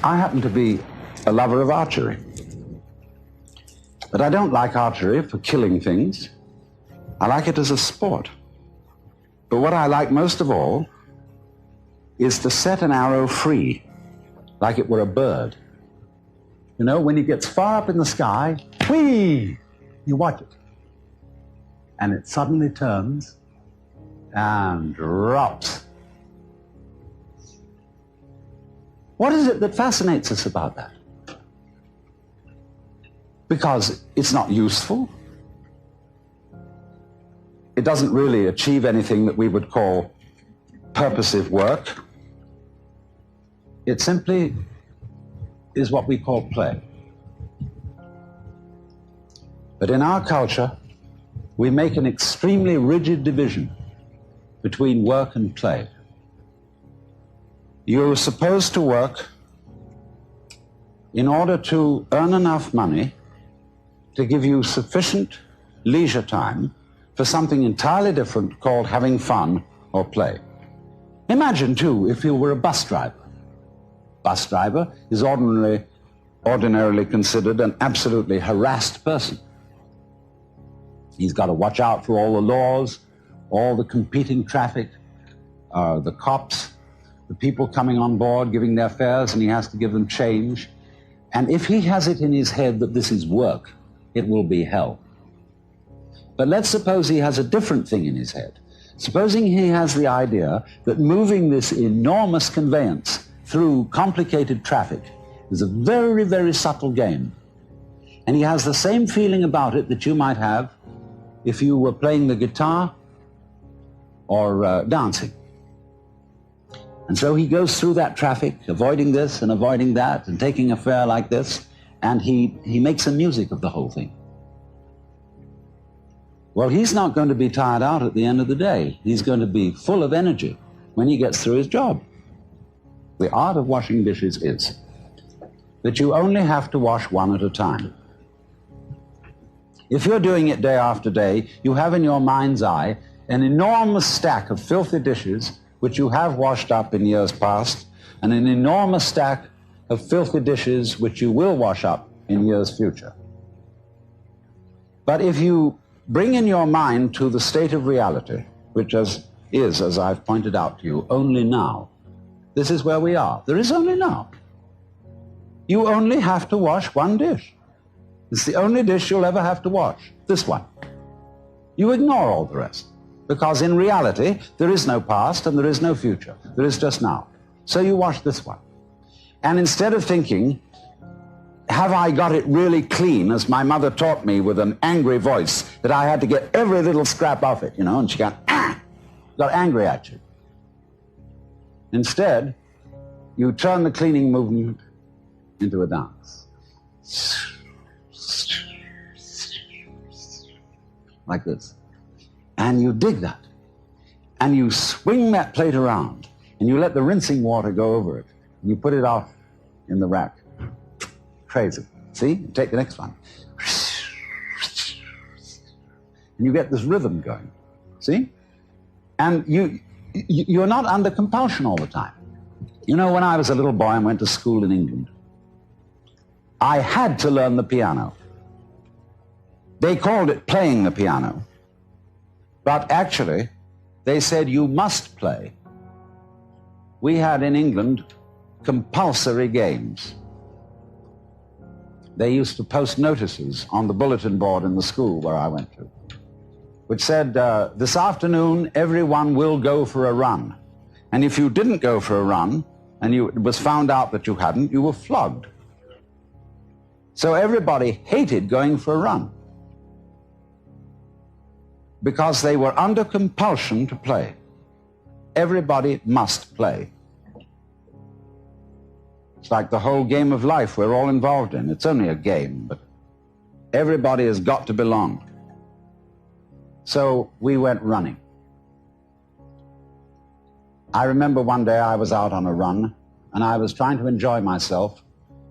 I happen to be a lover of archery. But I don't like archery for killing things. I like it as a sport. But what I like most of all is to set an arrow free, like it were a bird. You know, when it gets far up in the sky, whee, you watch it. And it suddenly turns and drops. What is it that fascinates us about that? Because it's not useful. It doesn't really achieve anything that we would call purposive work. It simply is what we call play. But in our culture, we make an extremely rigid division between work and play. You're supposed to work in order to earn enough money to give you sufficient leisure time for something entirely different called having fun or play. Imagine, too, if you were a bus driver. Bus driver is ordinarily considered an absolutely harassed person. He's got to watch out for all the laws, all the competing traffic, the cops, the people coming on board, giving their fares, and he has to give them change. And if he has it in his head that this is work, it will be hell. But let's suppose he has a different thing in his head. Supposing he has the idea that moving this enormous conveyance through complicated traffic is a very, very subtle game. And he has the same feeling about it that you might have if you were playing the guitar or dancing. And so he goes through that traffic, avoiding this and avoiding that and taking a fare like this, and he makes a music of the whole thing. Well, he's not going to be tired out at the end of the day. He's going to be full of energy when he gets through his job. The art of washing dishes is that you only have to wash one at a time. If you're doing it day after day, you have in your mind's eye an enormous stack of filthy dishes which you have washed up in years past, and an enormous stack of filthy dishes which you will wash up in years future. But if you bring in your mind to the state of reality, which is, as I've pointed out to you, only now. This is where we are. There is only now. You only have to wash one dish. It's the only dish you'll ever have to wash, this one. You ignore all the rest, because in reality, there is no past and there is no future. There is just now. So you wash this one. And instead of thinking, have I got it really clean, as my mother taught me with an angry voice, that I had to get every little scrap off it, you know, and she got angry at you. Instead, you turn the cleaning movement into a dance. Like this. And you dig that. And you swing that plate around, and you let the rinsing water go over it, and you put it off in the rack. Crazy. See? Take the next one. And you get this rhythm going. See? And you're not under compulsion all the time. You know, when I was a little boy and went to school in England, I had to learn the piano. They called it playing the piano. But actually, they said you must play. We had in England compulsory games. They used to post notices on the bulletin board in the school where I went to, which said, this afternoon, everyone will go for a run. And if you didn't go for a run, and it was found out that you hadn't, you were flogged. So everybody hated going for a run, because they were under compulsion to play. Everybody must play. It's like the whole game of life we're all involved in. It's only a game, but everybody has got to belong. So we went running. I remember one day I was out on a run, and I was trying to enjoy myself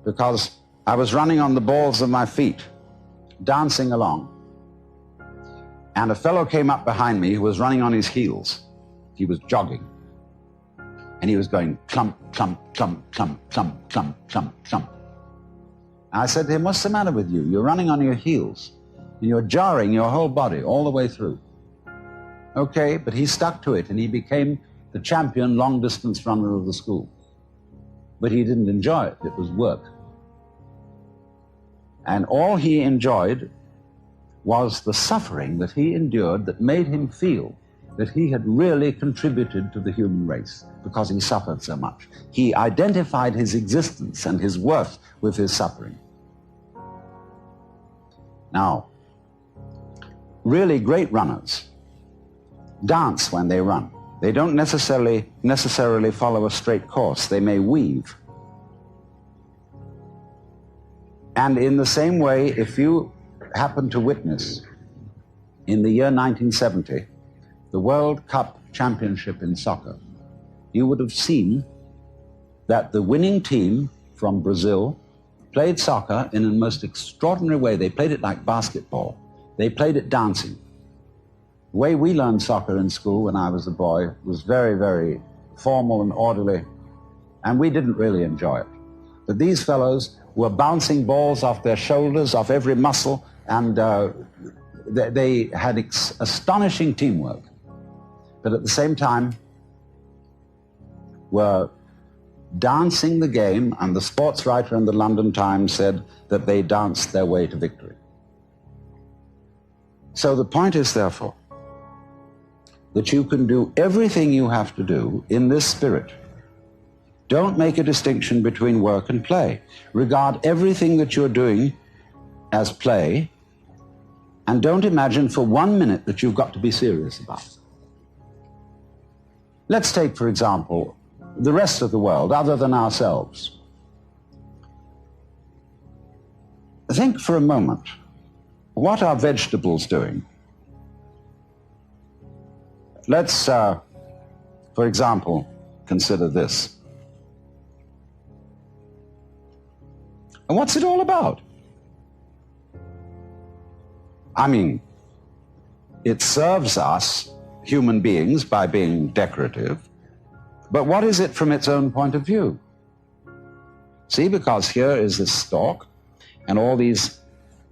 because I was running on the balls of my feet, dancing along. And a fellow came up behind me who was running on his heels. He was jogging. And he was going clump, clump, clump, clump, clump, clump, clump, clump. I said to him, what's the matter with you? You're running on your heels, and you're jarring your whole body all the way through. Okay, but he stuck to it, and he became the champion long-distance runner of the school. But he didn't enjoy it. It was work. And all he enjoyed was the suffering that he endured that made him feel that he had really contributed to the human race because he suffered so much. He identified his existence and his worth with his suffering. Now, really great runners dance when they run. They don't necessarily follow a straight course. They may weave. And in the same way, if you happen to witness in the year 1970, the World Cup Championship in soccer, you would have seen that the winning team from Brazil played soccer in a most extraordinary way. They played it like basketball. They played it dancing. The way we learned soccer in school when I was a boy was very, very formal and orderly, and we didn't really enjoy it. But these fellows were bouncing balls off their shoulders, off every muscle, and they had astonishing teamwork. But at the same time, were dancing the game, and the sports writer in the London Times said that they danced their way to victory. So the point is, therefore, that you can do everything you have to do in this spirit. Don't make a distinction between work and play. Regard everything that you're doing as play, and don't imagine for 1 minute that you've got to be serious about it. Let's take, for example, the rest of the world, other than ourselves. Think for a moment, what are vegetables doing? Let's, for example, consider this. And what's it all about? I mean, it serves us, human beings, by being decorative, but what is it from its own point of view? See, because here is this stalk, and all these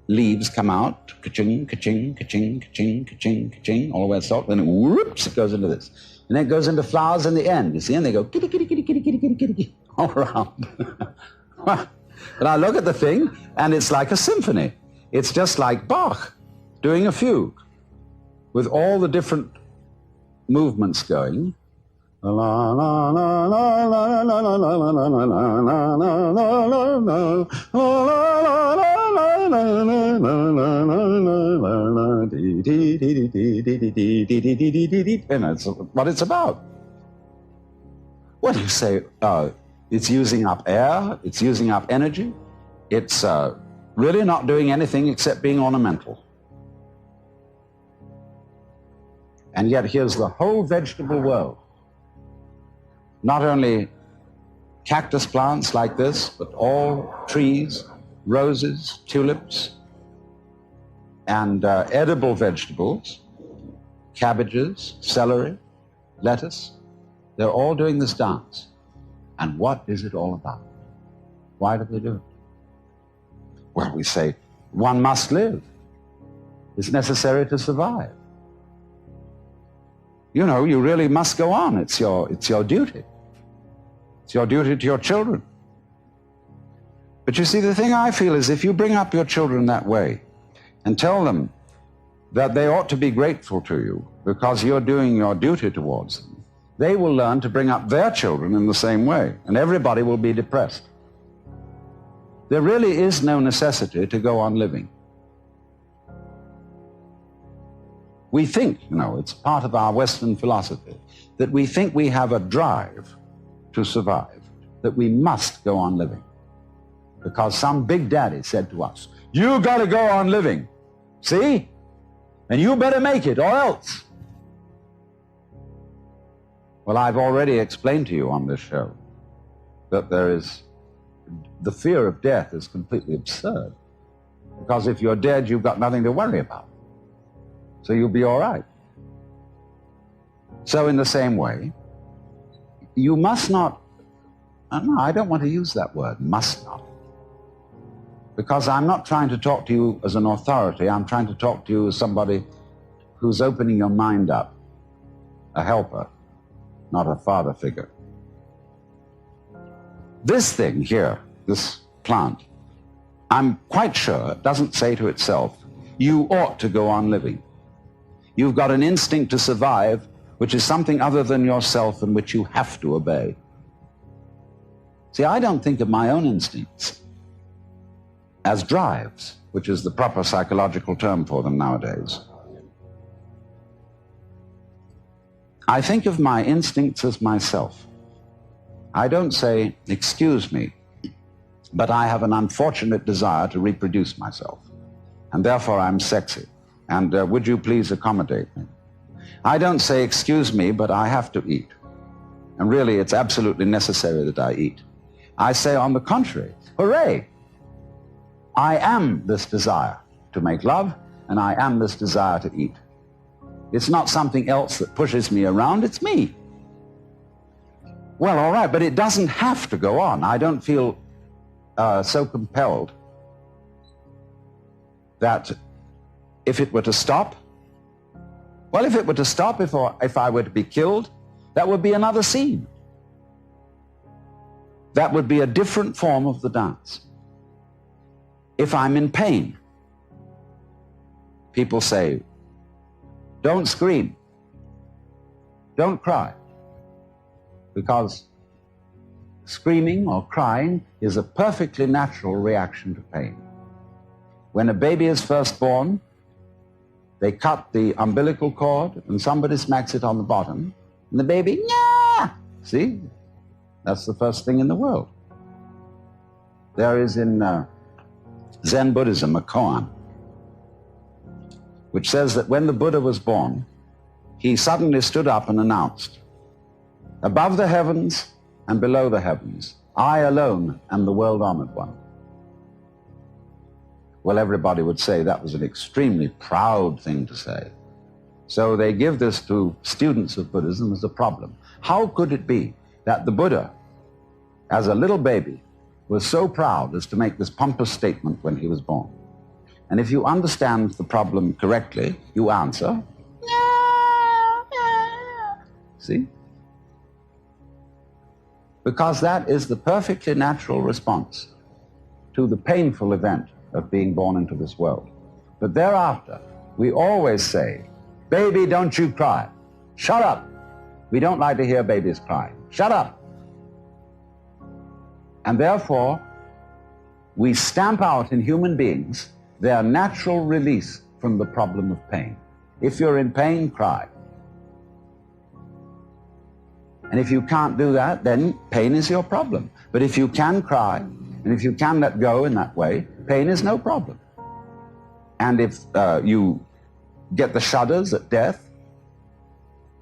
leaves come out, ka-ching, ka-ching, ka-ching, ka-ching, ka-ching, ka-ching, all the way to the stalk, then whoops, it goes into this. And then it goes into flowers in the end, you see, and they go kitty, kitty, kitty, kitty, kitty, kitty, kitty, kitty, all around. But I look at the thing, and it's like a symphony. It's just like Bach doing a fugue, with all the different movements going. And that's what it's about. What do you say? It's using up air, it's using up energy, it's really not doing anything except being ornamental. And yet here's the whole vegetable world. Not only cactus plants like this, but all trees, roses, tulips, and edible vegetables, cabbages, celery, lettuce. They're all doing this dance. And what is it all about? Why do they do it? Well, we say, one must live. It's necessary to survive. You know, you really must go on. It's your duty. It's your duty to your children. But you see, the thing I feel is if you bring up your children that way and tell them that they ought to be grateful to you because you're doing your duty towards them, they will learn to bring up their children in the same way, and everybody will be depressed. There really is no necessity to go on living. We think, you know, it's part of our Western philosophy, that we think we have a drive to survive, that we must go on living. Because some big daddy said to us, you got to go on living, see? And you better make it or else. Well, I've already explained to you on this show that the fear of death is completely absurd. Because if you're dead, you've got nothing to worry about. So you'll be all right. So in the same way, you must not, no, I don't want to use that word, must not. Because I'm not trying to talk to you as an authority, I'm trying to talk to you as somebody who's opening your mind up, a helper, not a father figure. This thing here, this plant, I'm quite sure it doesn't say to itself, you ought to go on living. You've got an instinct to survive, which is something other than yourself and which you have to obey. See, I don't think of my own instincts as drives, which is the proper psychological term for them nowadays. I think of my instincts as myself. I don't say, excuse me, but I have an unfortunate desire to reproduce myself, and therefore I'm sexy, and would you please accommodate me? I don't say, excuse me, but I have to eat, and really it's absolutely necessary that I eat. I say, on the contrary, hooray! I am this desire to make love, and I am this desire to eat. It's not something else that pushes me around, it's me. Well, all right, but it doesn't have to go on. I don't feel so compelled that if it were to stop, well, if it were to stop, if I were to be killed, that would be another scene. That would be a different form of the dance. If I'm in pain, people say, don't scream, don't cry, because screaming or crying is a perfectly natural reaction to pain. When a baby is first born, they cut the umbilical cord and somebody smacks it on the bottom, and the baby, yeah! See? That's the first thing in the world. There is in Zen Buddhism a koan, which says that when the Buddha was born, he suddenly stood up and announced, above the heavens and below the heavens, I alone am the world-honored one. Well, everybody would say that was an extremely proud thing to say. So they give this to students of Buddhism as a problem. How could it be that the Buddha, as a little baby, was so proud as to make this pompous statement when he was born? And if you understand the problem correctly, you answer, see? Because that is the perfectly natural response to the painful event of being born into this world. But thereafter, we always say, baby, don't you cry. Shut up. We don't like to hear babies cry. Shut up. And therefore, we stamp out in human beings their natural release from the problem of pain. If you're in pain, cry. And if you can't do that, then pain is your problem. But if you can cry, and if you can let go in that way, pain is no problem. And if you get the shudders at death,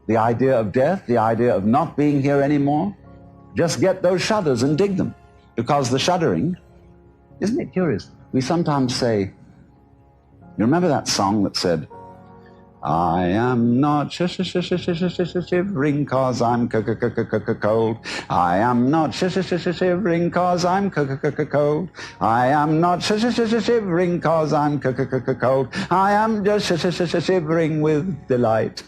the idea of death, the idea of not being here anymore, just get those shudders and dig them. Because the shuddering, isn't it curious? We sometimes say, you remember that song that said, I am not shivering cause I'm cold. I am not shivering cause I'm cold. I am not shivering cause I'm cold. I am just shivering with delight.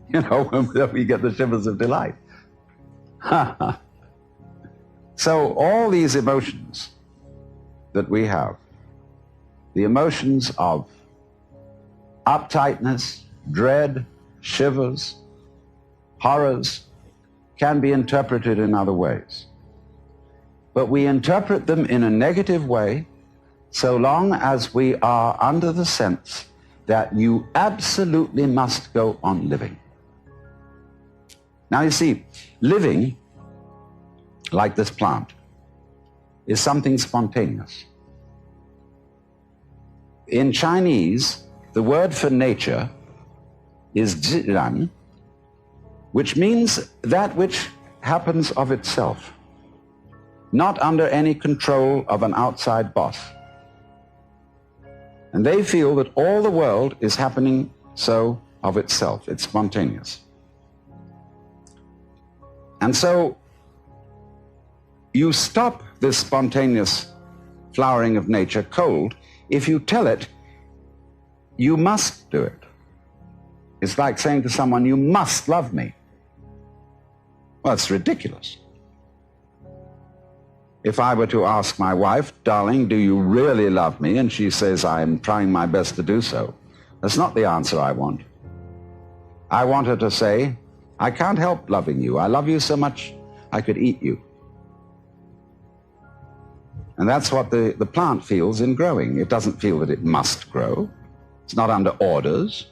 You know, when we get the shivers of delight. So all these emotions that we have, the emotions of uptightness, dread, shivers, horrors, can be interpreted in other ways. But we interpret them in a negative way so long as we are under the sense that you absolutely must go on living. Now you see, living, like this plant, is something spontaneous. In Chinese, the word for nature is zhiran, which means that which happens of itself, not under any control of an outside boss. And they feel that all the world is happening so of itself. It's spontaneous. And so you stop this spontaneous flowering of nature cold if you tell it you must do it. It's like saying to someone, you must love me. Well, it's ridiculous. If I were to ask my wife, darling, do you really love me? And she says, I'm trying my best to do so. That's not the answer I want. I want her to say, I can't help loving you. I love you so much I could eat you. And that's what the plant feels in growing. It doesn't feel that it must grow. It's not under orders.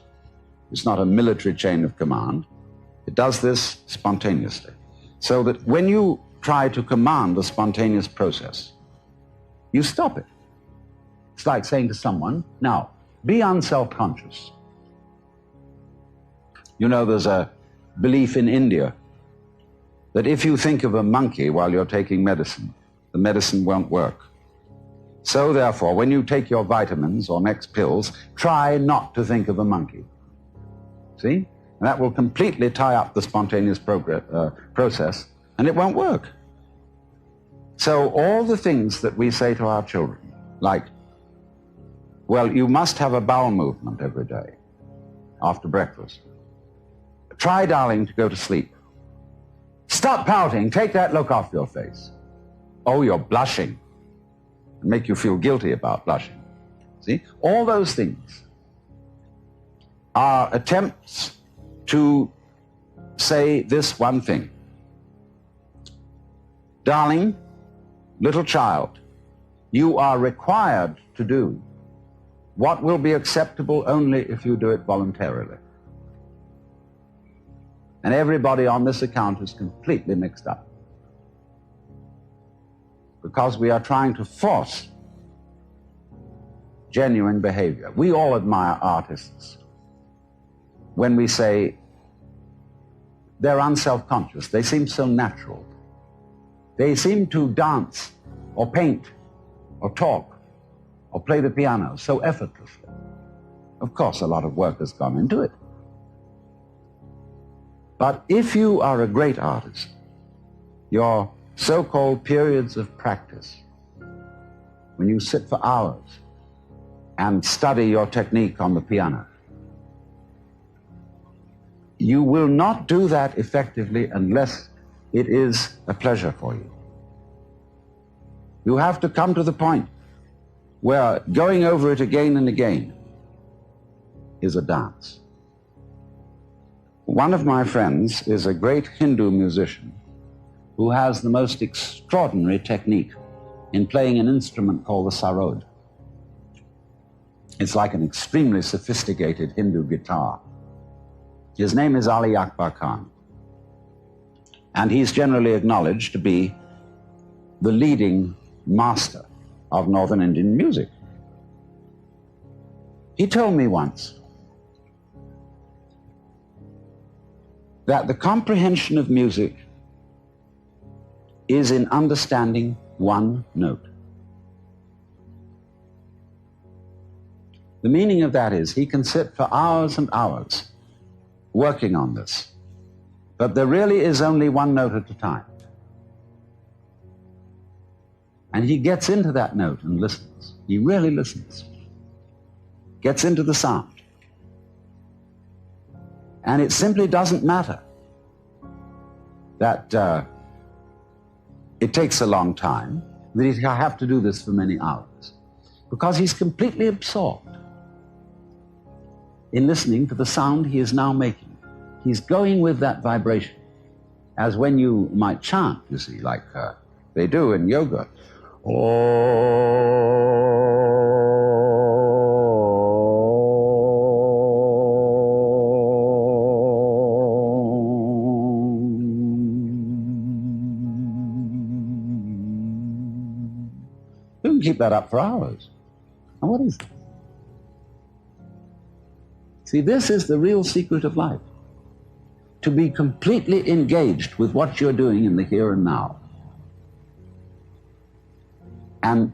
It's not a military chain of command. It does this spontaneously. So that when you try to command the spontaneous process, you stop it. It's like saying to someone, now, be unself-conscious. You know, there's a belief in India that if you think of a monkey while you're taking medicine, the medicine won't work. So therefore, when you take your vitamins or next pills, try not to think of a monkey. See? And that will completely tie up the spontaneous process, and it won't work. So all the things that we say to our children, like, well, you must have a bowel movement every day after breakfast. Try, darling, to go to sleep. Stop pouting. Take that look off your face. Oh, you're blushing. Make you feel guilty about blushing. See? All those things are attempts to say this one thing. Darling, little child, you are required to do what will be acceptable only if you do it voluntarily. And everybody on this account is completely mixed up, because we are trying to force genuine behavior. We all admire artists when we say they're unself-conscious. They seem so natural. They seem to dance or paint or talk or play the piano so effortlessly. Of course, a lot of work has gone into it. But if you are a great artist, your so-called periods of practice, when you sit for hours and study your technique on the piano, you will not do that effectively unless it is a pleasure for you. You have to come to the point where going over it again and again is a dance. One of my friends is a great Hindu musician who has the most extraordinary technique in playing an instrument called the sarod. It's like an extremely sophisticated Hindu guitar. His name is Ali Akbar Khan, and he's generally acknowledged to be the leading master of Northern Indian music. He told me once that the comprehension of music is in understanding one note. The meaning of that is he can sit for hours and hours working on this, but there really is only one note at a time. And he gets into that note and listens. He really listens. Gets into the sound. And it simply doesn't matter that it takes a long time, that he'd have to do this for many hours, because he's completely absorbed in listening to the sound he is now making. He's going with that vibration, as when you might chant, you see, like they do in yoga. You can keep that up for hours. And what is it? See, this is the real secret of life. To be completely engaged with what you're doing in the here and now. And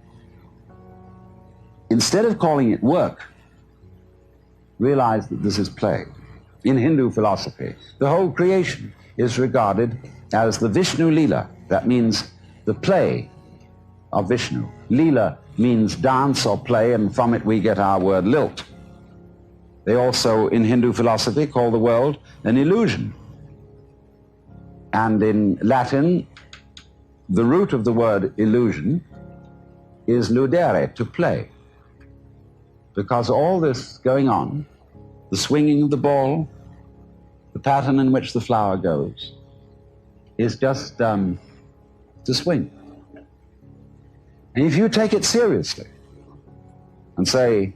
instead of calling it work, realize that this is play. In Hindu philosophy, the whole creation is regarded as the Vishnu Leela. That means the play of Vishnu. Leela means dance or play, and from it we get our word lilt. They also, in Hindu philosophy, call the world an illusion. And in Latin, the root of the word illusion is ludere, to play. Because all this going on, the swinging of the ball, the pattern in which the flower goes, is just to swing. And if you take it seriously and say,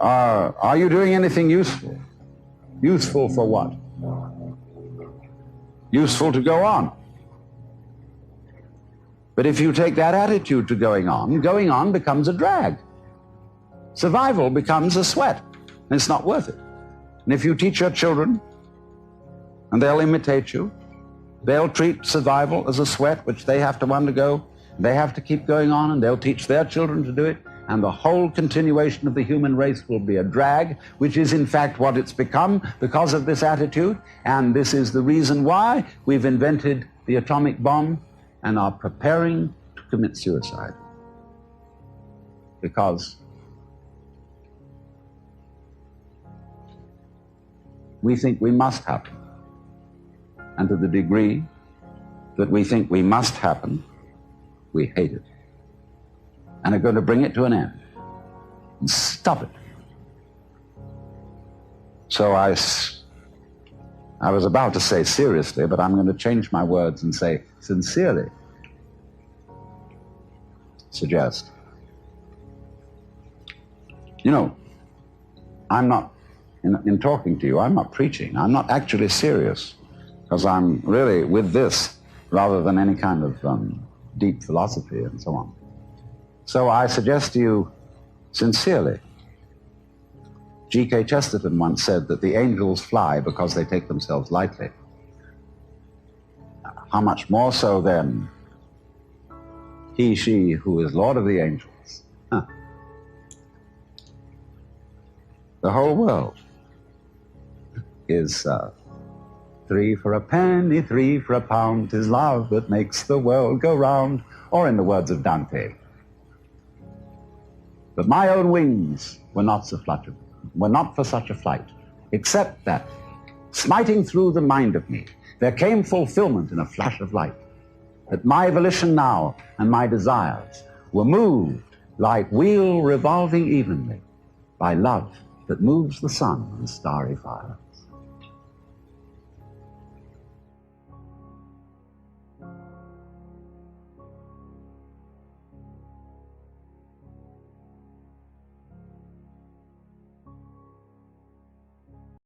are you doing anything useful? Useful for what? Useful to go on. But if you take that attitude to going on becomes a drag. Survival becomes a sweat, and it's not worth it. And if you teach your children, and they'll imitate you, they'll treat survival as a sweat which they have to undergo, they have to keep going on, and they'll teach their children to do it, and the whole continuation of the human race will be a drag, which is in fact what it's become because of this attitude. And this is the reason why we've invented the atomic bomb and are preparing to commit suicide. Because we think we must happen. And to the degree that we think we must happen, we hate it and are going to bring it to an end and stop it. So I was about to say seriously, but I'm going to change my words and say sincerely suggest. You know, I'm not, in talking to you, I'm not preaching. I'm not actually serious, because I'm really with this rather than any kind of deep philosophy and so on. So I suggest to you sincerely. G.K. Chesterton once said that the angels fly because they take themselves lightly. How much more so then he, she who is Lord of the angels? The whole world is 3 for a penny, 3 for a pound, 'tis love that makes the world go round, or in the words of Dante, but my own wings were not for such a flight, except that, smiting through the mind of me, there came fulfillment in a flash of light, that my volition now and my desires were moved like wheel revolving evenly by love that moves the sun and starry fire.